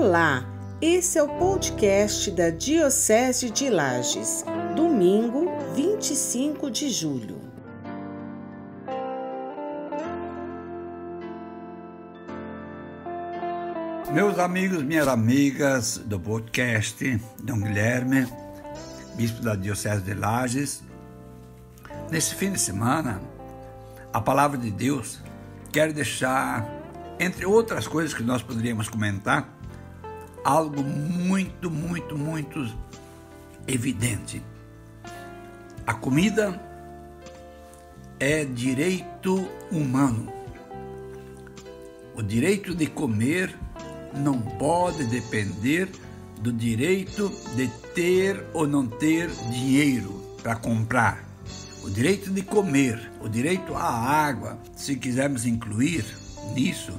Olá, esse é o podcast da Diocese de Lages, domingo 25 de julho. Meus amigos, minhas amigas do podcast, Dom Guilherme, bispo da Diocese de Lages, nesse fim de semana, a palavra de Deus quer deixar, entre outras coisas que nós poderíamos comentar, algo muito evidente. A comida é direito humano. O direito de comer não pode depender do direito de ter ou não ter dinheiro para comprar. O direito de comer, o direito à água, se quisermos incluir nisso,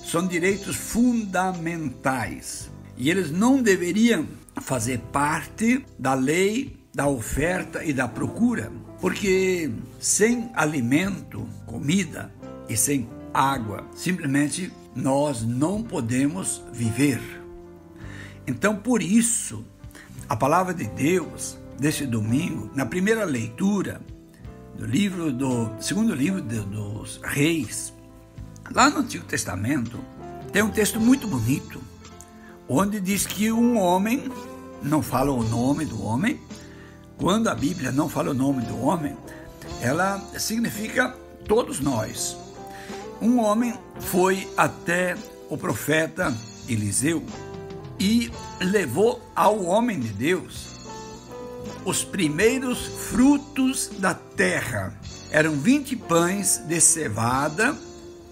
são direitos fundamentais. E eles não deveriam fazer parte da lei, da oferta e da procura, porque sem alimento, comida e sem água, simplesmente nós não podemos viver. Então, por isso, a palavra de Deus, desse domingo, na primeira leitura do segundo livro dos Reis, lá no Antigo Testamento, tem um texto muito bonito, onde diz que um homem, não fala o nome do homem. Quando a Bíblia não fala o nome do homem, ela significa todos nós. Um homem foi até o profeta Eliseu e levou ao homem de Deus os primeiros frutos da terra. Eram 20 pães de cevada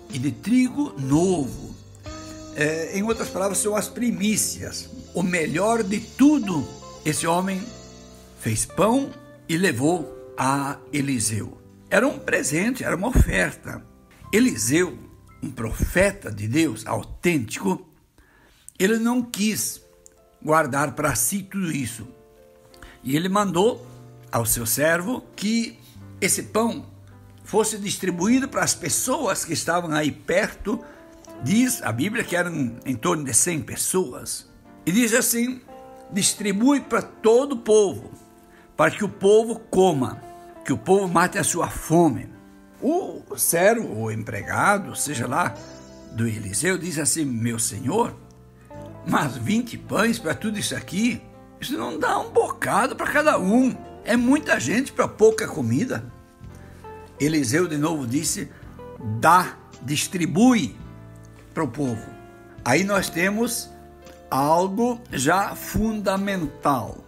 e de trigo novo. Em outras palavras, são as primícias. O melhor de tudo, esse homem fez pão e levou a Eliseu. Era um presente, era uma oferta. Eliseu, um profeta de Deus autêntico, ele não quis guardar para si tudo isso. E ele mandou ao seu servo que esse pão fosse distribuído para as pessoas que estavam aí perto. Diz a Bíblia que eram em torno de 100 pessoas. E diz assim: distribui para todo o povo, para que o povo coma, que o povo mate a sua fome. O servo, o empregado, seja lá, do Eliseu, diz assim: meu senhor, mas 20 pães para tudo isso aqui, isso não dá um bocado para cada um. É muita gente para pouca comida. Eliseu de novo disse: distribui para o povo. Aí nós temos algo já fundamental.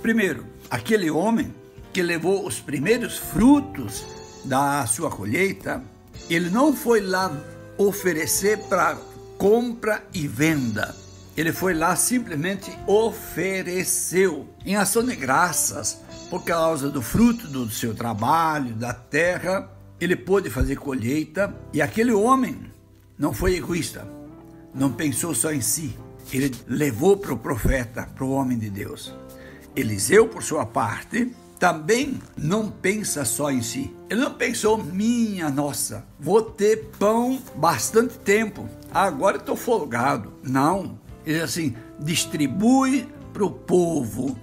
Primeiro, aquele homem que levou os primeiros frutos da sua colheita, ele não foi lá oferecer para compra e venda. Ele foi lá, simplesmente ofereceu em ação de graças por causa do fruto do seu trabalho, da terra. Ele pôde fazer colheita, e aquele homem não foi egoísta, não pensou só em si. Ele levou para o profeta, para o homem de Deus. Eliseu, por sua parte, também não pensa só em si. Ele não pensou: minha nossa, vou ter pão bastante tempo, agora estou folgado. Não, ele assim, distribui para o povo,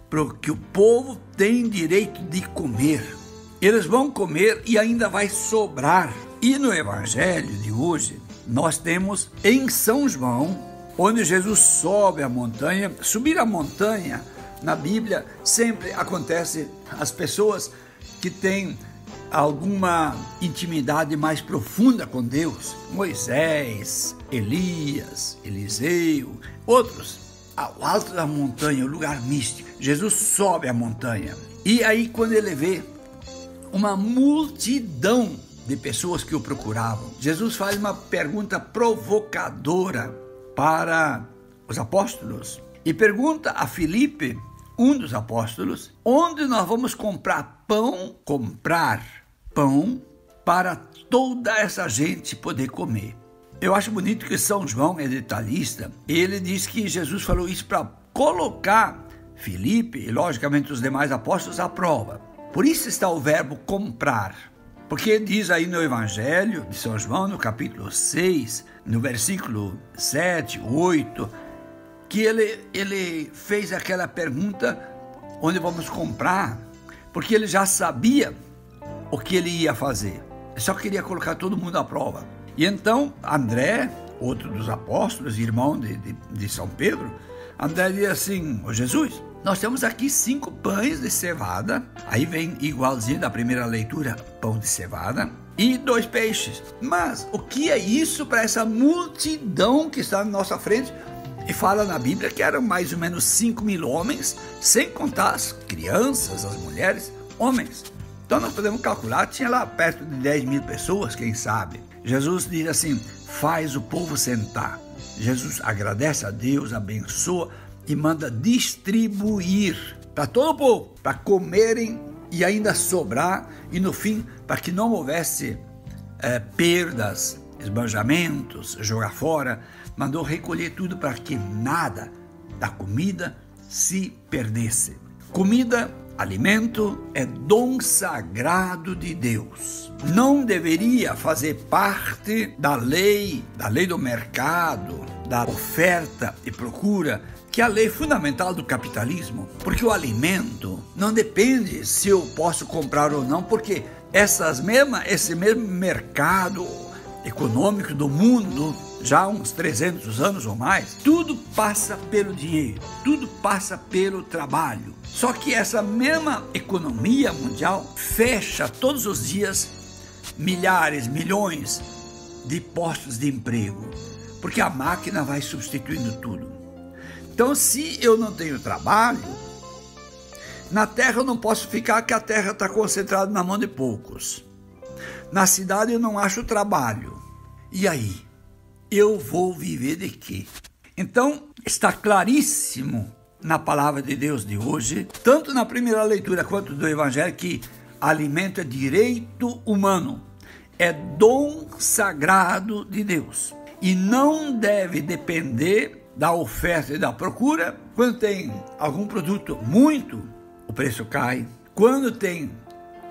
porque o povo tem direito de comer. Eles vão comer e ainda vai sobrar. E no Evangelho de hoje, nós temos em São João, onde Jesus sobe a montanha. Subir a montanha, na Bíblia, sempre acontece as pessoas que têm alguma intimidade mais profunda com Deus. Moisés, Elias, Eliseu, outros, ao alto da montanha, o lugar místico. Jesus sobe a montanha. E aí, quando ele vê uma multidão de pessoas que o procuravam, Jesus faz uma pergunta provocadora para os apóstolos. E pergunta a Filipe, um dos apóstolos, onde nós vamos comprar pão para toda essa gente poder comer. Eu acho bonito que São João é detalhista. Ele diz que Jesus falou isso para colocar Filipe e, logicamente, os demais apóstolos à prova. Por isso está o verbo comprar. Porque diz aí no Evangelho de São João, no capítulo 6, no versículo 7, 8, que ele fez aquela pergunta: onde vamos comprar? Porque ele já sabia o que ele ia fazer. Ele só queria colocar todo mundo à prova. E então André, outro dos apóstolos, irmão de São Pedro, André diz assim: ô Jesus, nós temos aqui 5 pães de cevada, aí vem igualzinho da primeira leitura, pão de cevada, e 2 peixes. Mas o que é isso para essa multidão que está na nossa frente? E fala na Bíblia que eram mais ou menos 5.000 homens, sem contar as crianças, as mulheres, homens. Então nós podemos calcular, tinha lá perto de 10.000 pessoas, quem sabe. Jesus diz assim: faz o povo sentar. Jesus agradece a Deus, abençoa e manda distribuir para todo o povo, para comerem e ainda sobrar, e no fim, para que não houvesse perdas, esbanjamentos, jogar fora, mandou recolher tudo para que nada da comida se perdesse. Comida, alimento, é dom sagrado de Deus. Não deveria fazer parte da lei do mercado, da oferta e procura, que é a lei fundamental do capitalismo, porque o alimento não depende se eu posso comprar ou não, porque esse mesmo mercado econômico do mundo, já há uns 300 anos ou mais, tudo passa pelo dinheiro, tudo passa pelo trabalho. Só que essa mesma economia mundial fecha todos os dias milhares, milhões de postos de emprego, porque a máquina vai substituindo tudo. Então, se eu não tenho trabalho, na terra eu não posso ficar, que a terra está concentrada na mão de poucos. Na cidade eu não acho trabalho. E aí? Eu vou viver de quê? Então, está claríssimo na palavra de Deus de hoje, tanto na primeira leitura quanto do Evangelho, que alimento é direito humano, é dom sagrado de Deus. E não deve depender da oferta e da procura. Quando tem algum produto muito, o preço cai. Quando tem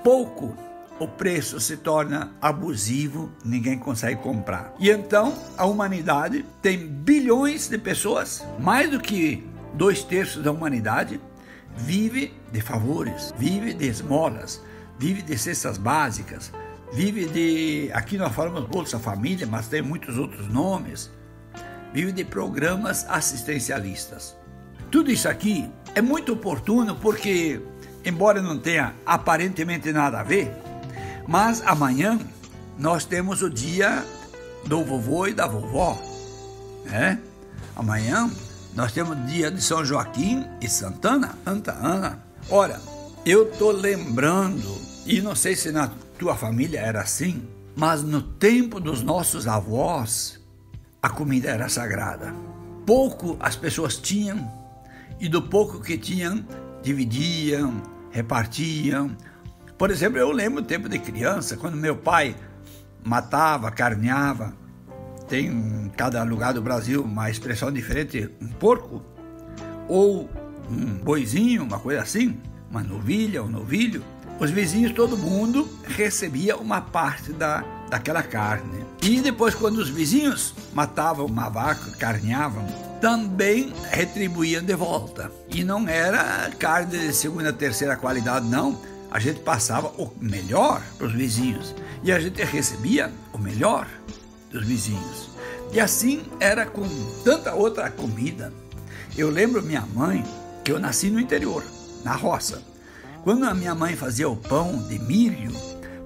pouco, o preço se torna abusivo, ninguém consegue comprar. E então a humanidade tem bilhões de pessoas, mais do que 2/3 da humanidade, vive de favores, vive de esmolas, vive de cestas básicas, vive de, aqui nós falamos Bolsa Família, mas tem muitos outros nomes, vive de programas assistencialistas. Tudo isso aqui é muito oportuno porque, embora não tenha aparentemente nada a ver, mas amanhã nós temos o dia do vovô e da vovó, né? Amanhã nós temos o dia de São Joaquim e Santa Ana. Ora, eu estou lembrando, e não sei se na tua família era assim, mas no tempo dos nossos avós, a comida era sagrada. Pouco as pessoas tinham, e do pouco que tinham, dividiam, repartiam. Por exemplo, eu lembro do tempo de criança, quando meu pai matava, carneava, tem em cada lugar do Brasil uma expressão diferente, um porco, ou um boizinho, uma coisa assim, uma novilha, um novilho, os vizinhos, todo mundo recebia uma parte daquela carne. E depois, quando os vizinhos matavam uma vaca, carneavam, também retribuíam de volta. E não era carne de segunda, terceira qualidade, não. A gente passava o melhor para os vizinhos e a gente recebia o melhor dos vizinhos. E assim era com tanta outra comida. Eu lembro minha mãe, que eu nasci no interior, na roça. Quando a minha mãe fazia o pão de milho,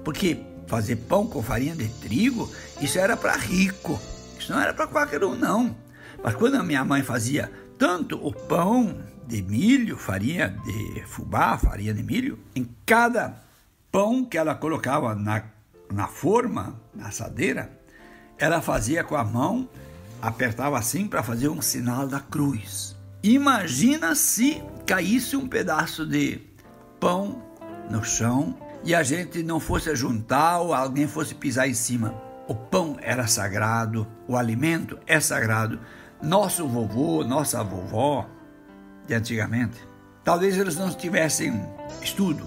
porque fazer pão com farinha de trigo, isso era para rico, isso não era para qualquer um, não. Mas quando a minha mãe fazia tanto o pão de milho, farinha de fubá, farinha de milho, em cada pão que ela colocava na forma, na assadeira, ela fazia com a mão, apertava assim para fazer um sinal da cruz. Imagina se caísse um pedaço de pão no chão e a gente não fosse juntar ou alguém fosse pisar em cima. O pão era sagrado, o alimento é sagrado. Nosso vovô, nossa vovó de antigamente, talvez eles não tivessem estudo.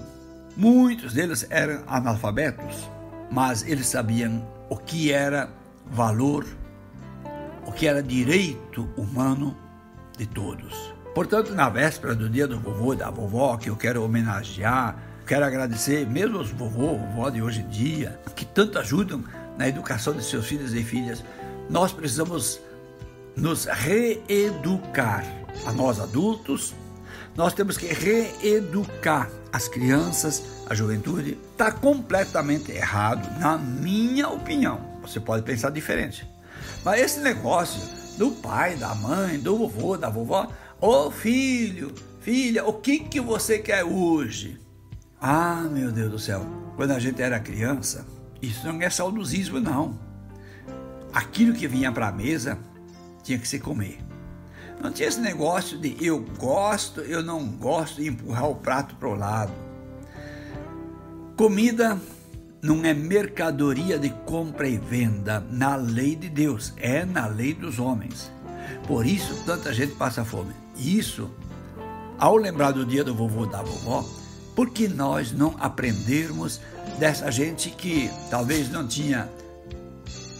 Muitos deles eram analfabetos, mas eles sabiam o que era valor, o que era direito humano de todos. Portanto, na véspera do dia do vovô e da vovó, que eu quero homenagear, quero agradecer mesmo aos vovô de hoje em dia, que tanto ajudam na educação de seus filhos e filhas. Nós precisamos nos reeducar. A nós adultos, nós temos que reeducar as crianças, a juventude. Está completamente errado, na minha opinião. Você pode pensar diferente. Mas esse negócio do pai, da mãe, do vovô, da vovó, ô filho, filha, o que você quer hoje? Ah, meu Deus do céu, quando a gente era criança, isso não é saudosismo, não. Aquilo que vinha para a mesa tinha que se comer. Não tinha esse negócio de eu gosto, eu não gosto, e empurrar o prato para o lado. Comida não é mercadoria de compra e venda na lei de Deus, é na lei dos homens. Por isso tanta gente passa fome. Isso, ao lembrar do dia do vovô e da vovó, porque nós não aprendermos dessa gente que talvez não tinha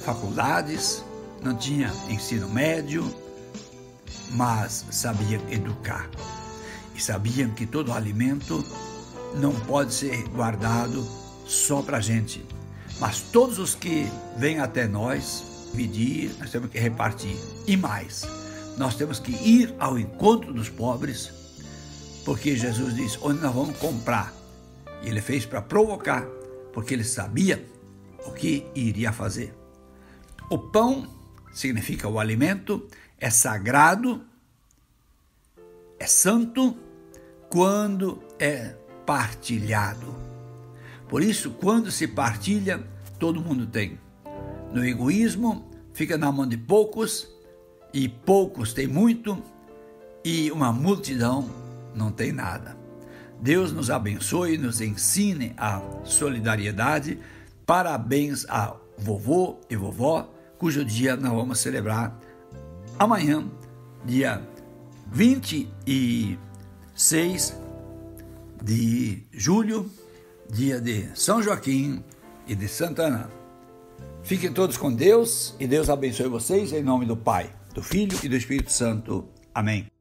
faculdades, não tinha ensino médio, mas sabiam educar. E sabiam que todo alimento não pode ser guardado só para a gente. Mas todos os que vêm até nós, pedir, nós temos que repartir. E mais, nós temos que ir ao encontro dos pobres, porque Jesus diz, onde nós vamos comprar? E ele fez para provocar, porque ele sabia o que iria fazer. O pão significa o alimento, é sagrado, é santo, quando é partilhado. Por isso, quando se partilha, todo mundo tem. No egoísmo, fica na mão de poucos, e poucos têm muito, e uma multidão não tem nada. Deus nos abençoe e nos ensine a solidariedade. Parabéns a vovô e vovó, cujo dia nós vamos celebrar amanhã, dia 26 de julho, dia de São Joaquim e de Santa Ana. Fiquem todos com Deus e Deus abençoe vocês em nome do Pai, do Filho e do Espírito Santo. Amém.